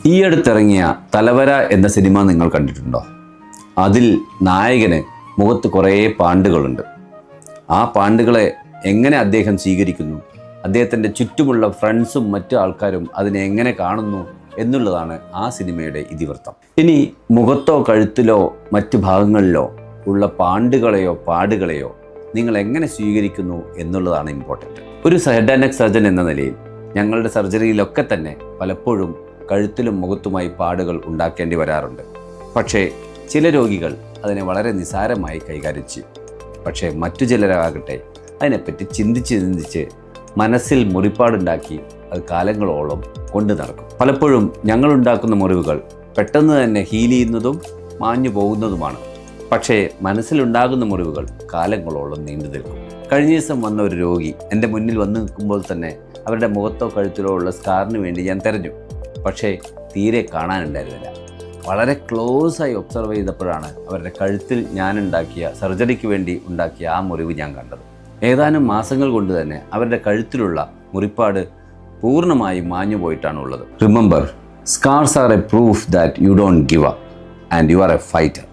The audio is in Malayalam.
ഈ അടുത്തിറങ്ങിയ തലവര എന്ന സിനിമ നിങ്ങൾ കണ്ടിട്ടുണ്ടോ? അതിൽ നായകന് മുഖത്ത് കുറേ പാണ്ടുകളുണ്ട്. ആ പാണ്ടുകളെ എങ്ങനെ അദ്ദേഹം സ്വീകരിക്കുന്നു, അദ്ദേഹത്തിൻ്റെ ചുറ്റുമുള്ള ഫ്രണ്ട്സും മറ്റു ആൾക്കാരും അതിനെ എങ്ങനെ കാണുന്നു എന്നുള്ളതാണ് ആ സിനിമയുടെ ഇതിവൃത്തം. ഇനി മുഖത്തോ കഴുത്തിലോ മറ്റു ഭാഗങ്ങളിലോ ഉള്ള പാണ്ടുകളെയോ പാടുകളെയോ നിങ്ങൾ എങ്ങനെ സ്വീകരിക്കുന്നു എന്നുള്ളതാണ് ഇമ്പോർട്ടൻറ്റ്. ഒരു ഹെഡ് ആൻഡ് നെക്ക് സർജൻ എന്ന നിലയിൽ ഞങ്ങളുടെ സർജറിയിലൊക്കെ തന്നെ പലപ്പോഴും കഴുത്തിലും മുഖത്തുമായി പാടുകൾ ഉണ്ടാക്കേണ്ടി വരാറുണ്ട്. പക്ഷേ ചില രോഗികൾ അതിനെ വളരെ നിസ്സാരമായി കൈകാര്യം ചെയ്യും. പക്ഷേ മറ്റു ചിലരാകട്ടെ അതിനെപ്പറ്റി ചിന്തിച്ച് മനസ്സിൽ മുറിപ്പാടുണ്ടാക്കി അത് കാലങ്ങളോളം കൊണ്ടു നടക്കും. പലപ്പോഴും ഞങ്ങളുണ്ടാക്കുന്ന മുറിവുകൾ പെട്ടെന്ന് തന്നെ ഹീൽ ചെയ്യുന്നതും മാഞ്ഞു പോകുന്നതുമാണ്. പക്ഷേ മനസ്സിലുണ്ടാകുന്ന മുറിവുകൾ കാലങ്ങളോളം നീണ്ടു നിൽക്കും. കഴിഞ്ഞ ദിവസം വന്ന ഒരു രോഗി എൻ്റെ മുന്നിൽ വന്നു നിൽക്കുമ്പോൾ തന്നെ അവരുടെ മുഖത്തോ കഴുത്തിലോ ഉള്ള സ്കാറിന് വേണ്ടി ഞാൻ തിരഞ്ഞു. പക്ഷേ തീരെ കാണാനുണ്ടായിരുന്നില്ല. വളരെ ക്ലോസായി ഒബ്സർവ് ചെയ്തപ്പോഴാണ് അവരുടെ കഴുത്തിൽ സർജറിക്ക് വേണ്ടി ഉണ്ടാക്കിയ ആ മുറിവ് ഞാൻ കണ്ടത്. ഏതാനും മാസങ്ങൾ കൊണ്ട് തന്നെ അവരുടെ കഴുത്തിലുള്ള മുറിപ്പാട് പൂർണ്ണമായും മാഞ്ഞു പോയിട്ടാണുള്ളത്. Remember, scars are a proof that you don't give up and you are a fighter.